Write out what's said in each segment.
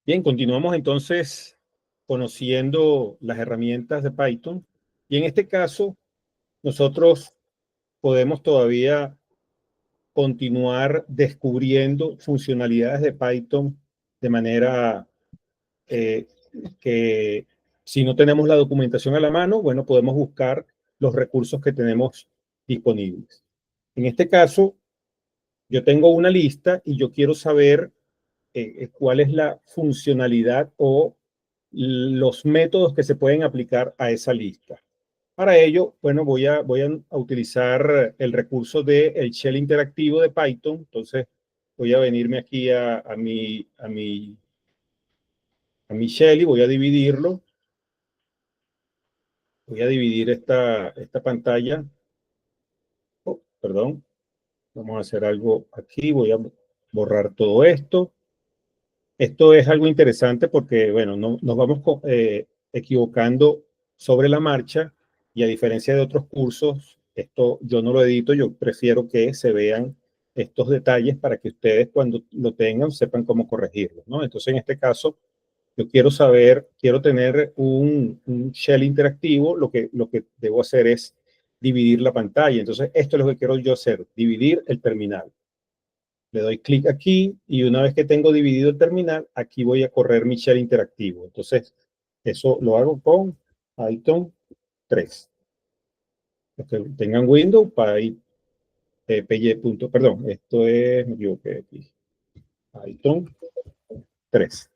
Bien, continuamos entonces conociendo las herramientas de Python. Y en este caso, nosotros podemos todavía continuar descubriendo funcionalidades de Python de manera que si no tenemos la documentación a la mano, bueno, podemos buscar los recursos que tenemos disponibles. En este caso, yo tengo una lista y yo quiero saber cuál es la funcionalidad o los métodos que se pueden aplicar a esa lista. Para ello, bueno, voy a utilizar el recurso del shell interactivo de Python. Entonces, voy a venirme aquí a mi shell y voy a dividirlo. Voy a dividir esta pantalla. Oh, perdón. Vamos a hacer algo aquí. Voy a borrar todo esto. Esto es algo interesante porque, bueno, no, nos vamos equivocando sobre la marcha y a diferencia de otros cursos, esto yo no lo edito, yo prefiero que se vean estos detalles para que ustedes cuando lo tengan sepan cómo corregirlo, ¿no? Entonces, en este caso, yo quiero saber, quiero tener un shell interactivo, lo que debo hacer es dividir la pantalla. Entonces, esto es lo que quiero yo hacer, dividir el terminal. Le doy clic aquí y una vez que tengo dividido el terminal, aquí voy a correr mi shell interactivo. Entonces, eso lo hago con Python 3. Los que tengan Windows, perdón, esto es, me equivoqué aquí, Python 3.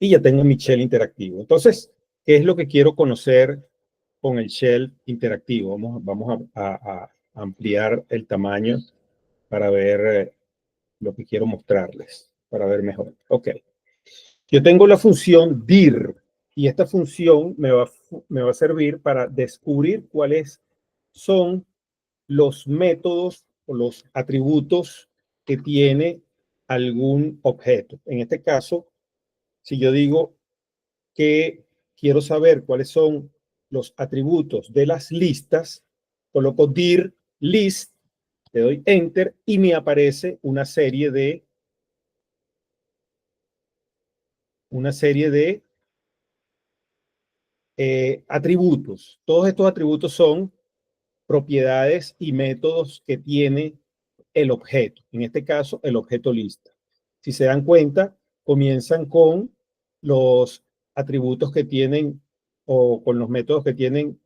Y ya tengo mi shell interactivo. Entonces, ¿qué es lo que quiero conocer con el shell interactivo? Vamos a ampliar el tamaño para ver lo que quiero mostrarles, para ver mejor. Ok. Yo tengo la función dir y esta función me va a servir para descubrir cuáles son los métodos o los atributos que tiene algún objeto. En este caso, si yo digo que quiero saber cuáles son los atributos de las listas, coloco dir list, le doy enter y me aparece una serie de atributos. Todos estos atributos son propiedades y métodos que tiene el objeto. En este caso, el objeto lista. Si se dan cuenta, comienzan con los atributos que tienen o con los métodos que tienen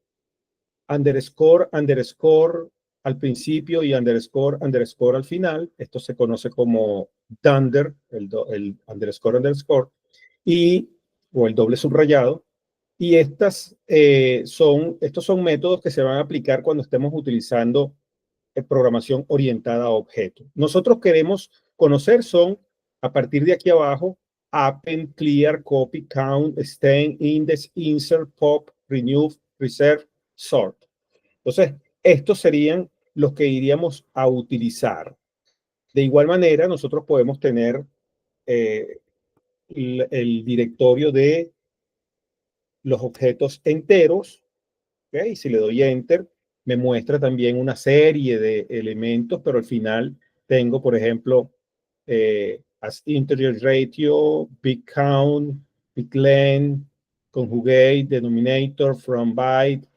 underscore, underscore al principio y underscore, underscore al final. Esto se conoce como dunder, el underscore, underscore, o el doble subrayado. Y estos son métodos que se van a aplicar cuando estemos utilizando programación orientada a objetos. Nosotros queremos conocer a partir de aquí abajo, append, clear, copy, count, stain, index, insert, pop, renew, reserve, sort. Entonces, estos serían los que iríamos a utilizar. De igual manera, nosotros podemos tener el directorio de los objetos enteros, ¿okay? Si le doy enter, me muestra también una serie de elementos, pero al final tengo, por ejemplo, as integer ratio, big count, big len, conjugate, denominator, from byte,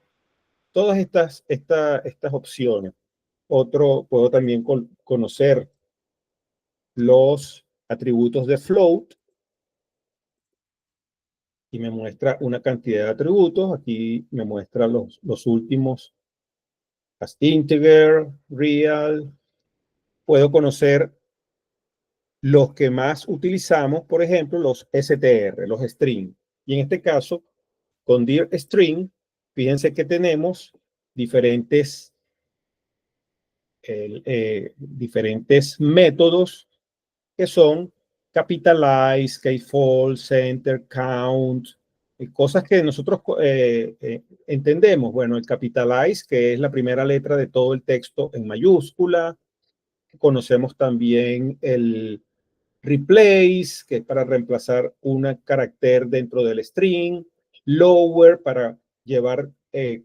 todas estas opciones. Puedo también conocer los atributos de float, y me muestra una cantidad de atributos. Aquí me muestra los últimos, as integer, real. Puedo conocer los que más utilizamos, por ejemplo, los str, los string. Y en este caso, con dir string, fíjense que tenemos diferentes métodos que son capitalize, keyfold, center, count, cosas que nosotros entendemos. Bueno, el capitalize, que es la primera letra de todo el texto en mayúscula. Conocemos también el replace, que es para reemplazar un carácter dentro del string. Lower, para llevar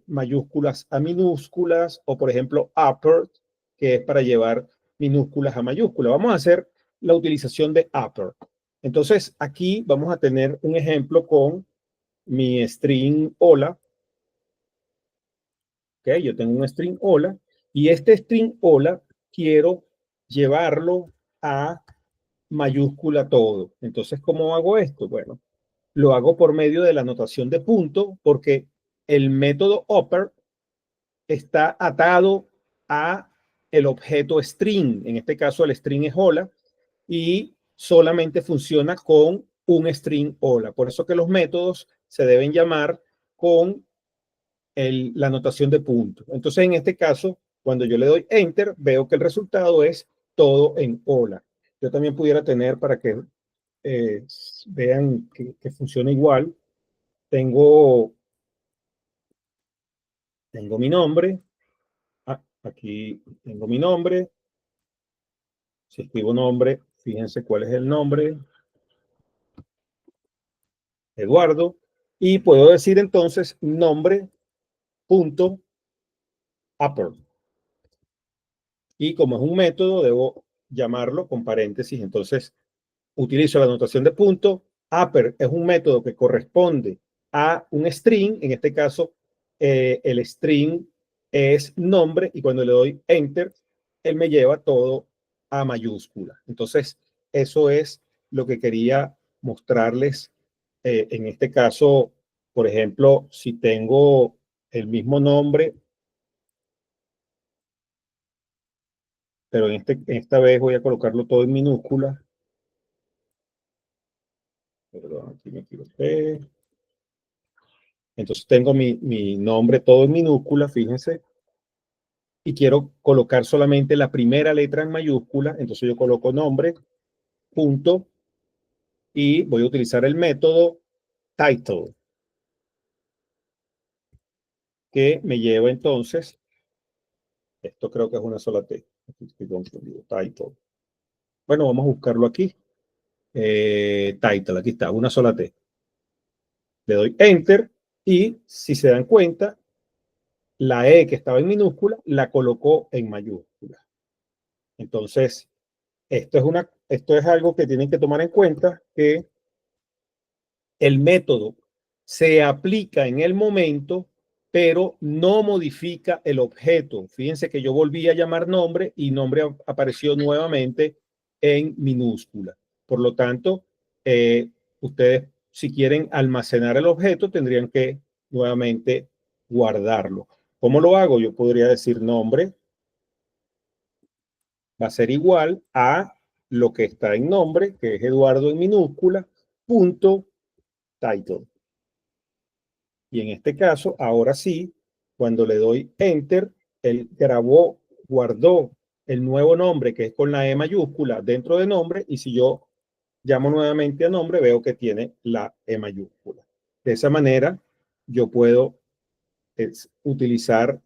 mayúsculas a minúsculas. O, por ejemplo, upper, que es para llevar minúsculas a mayúsculas. Vamos a hacer la utilización de upper. Entonces, aquí vamos a tener un ejemplo con mi string hola. Ok, yo tengo un string hola y este string hola quiero llevarlo a mayúscula todo. Entonces, ¿cómo hago esto? Bueno, lo hago por medio de la notación de punto porque el método upper está atado a el objeto string. En este caso, el string es hola y solamente funciona con un string hola. Por eso que los métodos se deben llamar con la notación de punto. Entonces, en este caso, cuando yo le doy enter, veo que el resultado es todo en hola. Yo también pudiera tener para que vean que funciona igual. Tengo mi nombre. Aquí tengo mi nombre. Si escribo nombre, fíjense cuál es el nombre. Eduardo. Y puedo decir entonces nombre punto upper. Y como es un método, debo llamarlo con paréntesis. Entonces, utilizo la notación de punto. Upper es un método que corresponde a un string. En este caso, el string es nombre y cuando le doy enter, él me lleva todo a mayúscula. Entonces, eso es lo que quería mostrarles. En este caso, por ejemplo, si tengo el mismo nombre, pero esta vez voy a colocarlo todo en minúscula. Perdón, aquí me equivoqué. Entonces tengo mi nombre todo en minúscula, fíjense, y quiero colocar solamente la primera letra en mayúscula. Entonces yo coloco nombre, punto, y voy a utilizar el método title, que me lleva entonces, esto creo que es una sola T, aquí estoy confundido, title. Bueno, vamos a buscarlo aquí. Title, aquí está, una sola T. Le doy enter y si se dan cuenta, la E que estaba en minúscula la colocó en mayúscula. Entonces, esto es algo que tienen que tomar en cuenta, que el método se aplica en el momento, pero no modifica el objeto. Fíjense que yo volví a llamar nombre y nombre apareció nuevamente en minúscula. Por lo tanto, ustedes, si quieren almacenar el objeto, tendrían que nuevamente guardarlo. ¿Cómo lo hago? Yo podría decir nombre va a ser igual a lo que está en nombre, que es Eduardo en minúscula, punto title. Y en este caso, ahora sí, cuando le doy enter, él grabó, guardó el nuevo nombre, que es con la E mayúscula, dentro de nombre, y si yo llamo nuevamente a nombre, veo que tiene la E mayúscula. De esa manera, yo puedo utilizar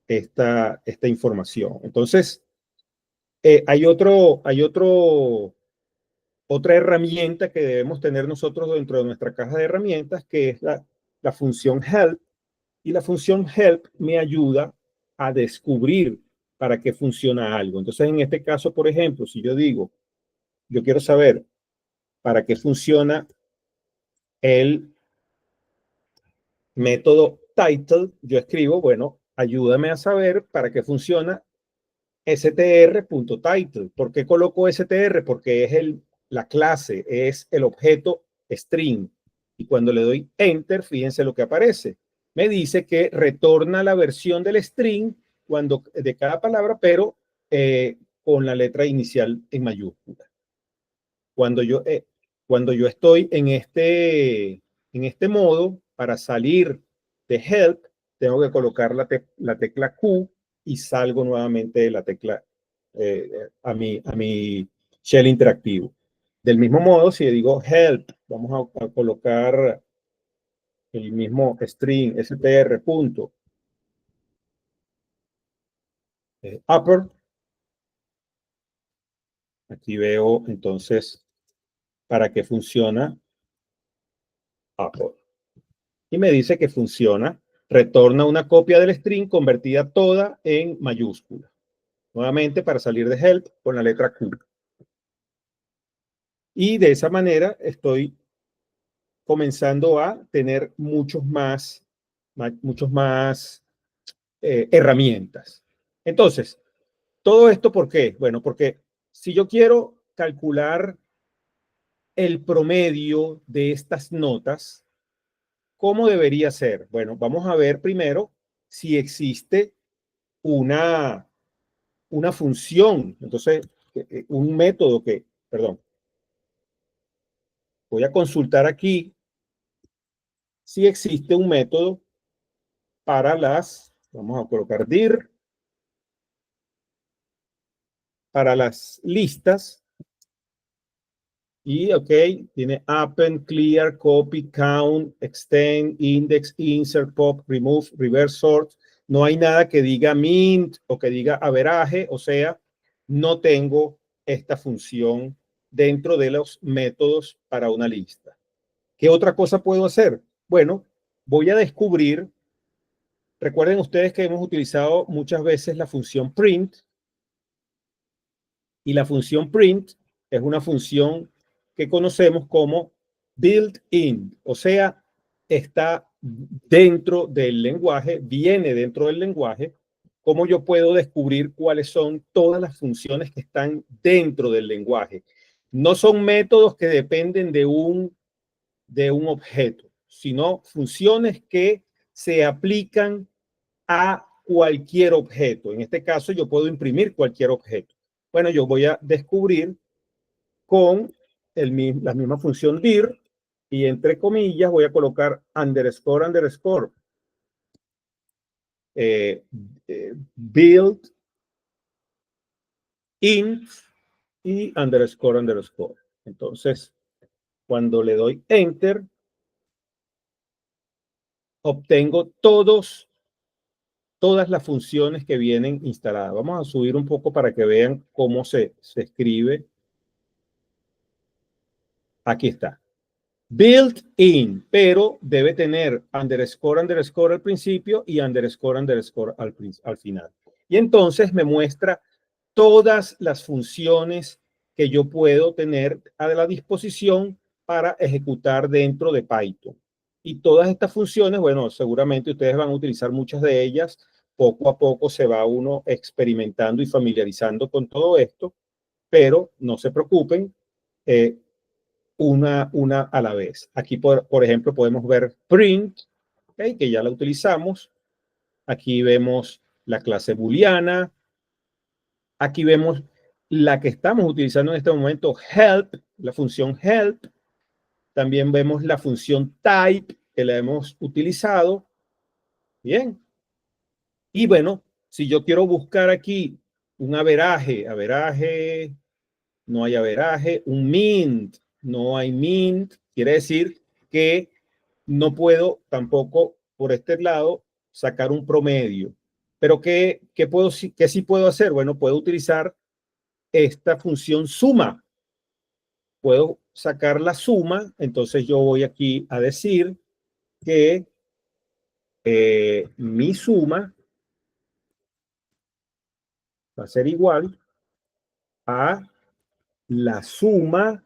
esta información. Entonces, otra herramienta que debemos tener nosotros dentro de nuestra caja de herramientas, que es la función help. Y la función help me ayuda a descubrir para qué funciona algo. Entonces, en este caso, por ejemplo, si yo digo, yo quiero saber para qué funciona el método title, yo escribo, bueno, ayúdame a saber para qué funciona str.title. ¿Por qué coloco str? Porque es la clase, es el objeto string. Y cuando le doy enter, fíjense lo que aparece. Me dice que retorna la versión del string de cada palabra, pero con la letra inicial en mayúscula. Cuando yo estoy en este modo, para salir de help, tengo que colocar la tecla Q y salgo nuevamente de la tecla a mi shell interactivo. Del mismo modo, si digo help, vamos a colocar el mismo string str punto upper. Aquí veo entonces para qué funciona upper. Y me dice que funciona. Retorna una copia del string convertida toda en mayúscula. Nuevamente, para salir de help con la letra Q. Y de esa manera estoy comenzando a tener muchos más herramientas. Entonces, todo esto, ¿por qué? Bueno, porque si yo quiero calcular el promedio de estas notas, ¿cómo debería ser? Bueno, vamos a ver primero si existe una, una función. Entonces, un método perdón, voy a consultar aquí si existe un método vamos a colocar dir, para las listas. Y, ok, tiene append, clear, copy, count, extend, index, insert, pop, remove, reverse sort. No hay nada que diga mint o que diga averaje, o sea, no tengo esta función dentro de los métodos para una lista. ¿Qué otra cosa puedo hacer? Bueno, voy a descubrir, recuerden ustedes que hemos utilizado muchas veces la función print, y la función print es una función que conocemos como built-in, o sea, está dentro del lenguaje, viene dentro del lenguaje. ¿Cómo yo puedo descubrir cuáles son todas las funciones que están dentro del lenguaje? No son métodos que dependen de un objeto, sino funciones que se aplican a cualquier objeto. En este caso, yo puedo imprimir cualquier objeto. Bueno, yo voy a descubrir con la misma función dir y entre comillas voy a colocar underscore, underscore, eh, build int y underscore, underscore. Entonces, cuando le doy enter, obtengo todas las funciones que vienen instaladas. Vamos a subir un poco para que vean cómo se escribe. Aquí está. Built-in, pero debe tener underscore, underscore al principio y underscore, underscore al final. Y entonces me muestra todas las funciones que yo puedo tener a la disposición para ejecutar dentro de Python. Y todas estas funciones, bueno, seguramente ustedes van a utilizar muchas de ellas. Poco a poco se va uno experimentando y familiarizando con todo esto, pero no se preocupen. Una a la vez. Aquí, por ejemplo, podemos ver print, ¿okay? Que ya la utilizamos. Aquí vemos la clase booleana. Aquí vemos la que estamos utilizando en este momento, help, la función help. También vemos la función type, que la hemos utilizado. Bien. Y bueno, si yo quiero buscar aquí un averaje, no hay averaje, un mint, no hay mint, quiere decir que no puedo tampoco por este lado sacar un promedio. Pero ¿qué sí puedo hacer? Bueno, puedo utilizar esta función suma. Puedo sacar la suma, entonces yo voy aquí a decir que mi suma va a ser igual a la suma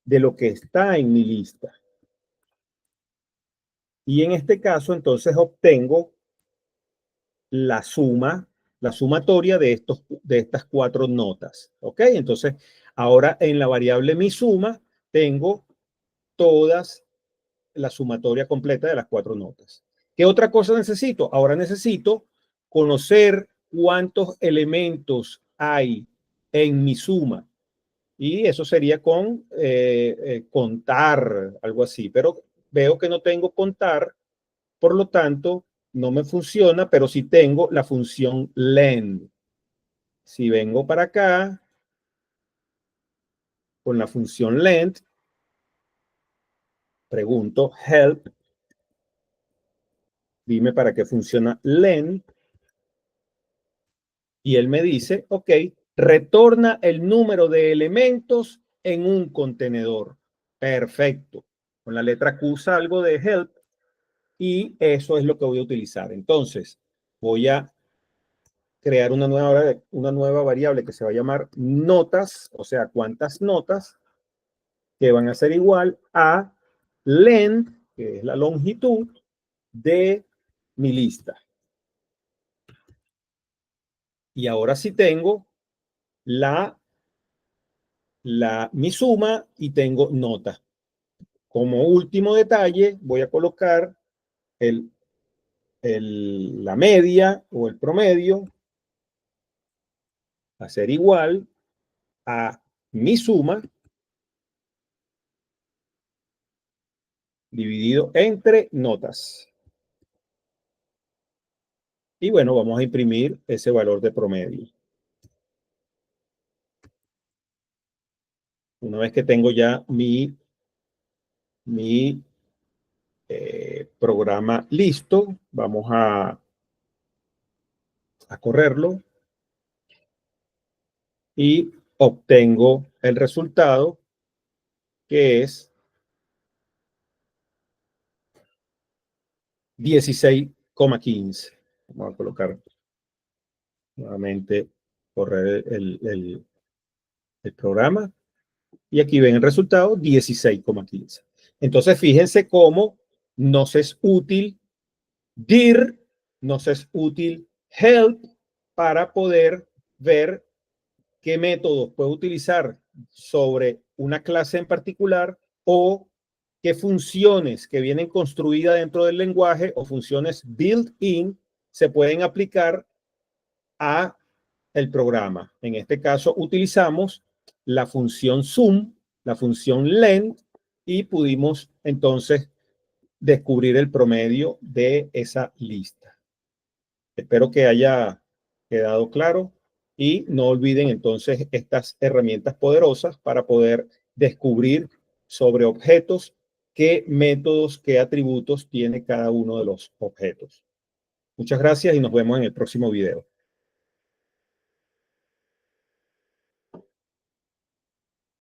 de lo que está en mi lista. Y en este caso, entonces obtengo la sumatoria de estas cuatro notas. ¿Ok? Entonces, ahora en la variable mi suma tengo todas la sumatoria completa de las cuatro notas. ¿Qué otra cosa necesito? Ahora necesito conocer cuántos elementos hay en mi suma. Y eso sería con contar, algo así. Pero veo que no tengo contar, por lo tanto, no me funciona, pero sí tengo la función len. Si vengo para acá, con la función length, pregunto help, dime para qué funciona len, y él me dice, ok, retorna el número de elementos en un contenedor. Perfecto. Con la letra Q salgo de help y eso es lo que voy a utilizar. Entonces, voy a crear una nueva variable que se va a llamar notas, o sea, cuántas notas. que van a ser igual a length, que es la longitud de mi lista. Y ahora sí tengo mi suma y tengo nota. Como último detalle, voy a colocar la media o el promedio a ser igual a mi suma dividido entre notas. Y bueno, vamos a imprimir ese valor de promedio. Una vez que tengo ya mi programa listo, vamos a correrlo y obtengo el resultado, que es 16,15. Vamos a colocar nuevamente, correr el programa. Y aquí ven el resultado, 16,15. Entonces, fíjense cómo nos es útil dir, nos es útil help para poder ver qué métodos puedo utilizar sobre una clase en particular o qué funciones que vienen construidas dentro del lenguaje o funciones built-in se pueden aplicar a el programa. En este caso utilizamos la función sum, la función len, y pudimos entonces descubrir el promedio de esa lista. Espero que haya quedado claro y no olviden entonces estas herramientas poderosas para poder descubrir sobre objetos qué métodos, qué atributos tiene cada uno de los objetos. Muchas gracias y nos vemos en el próximo video.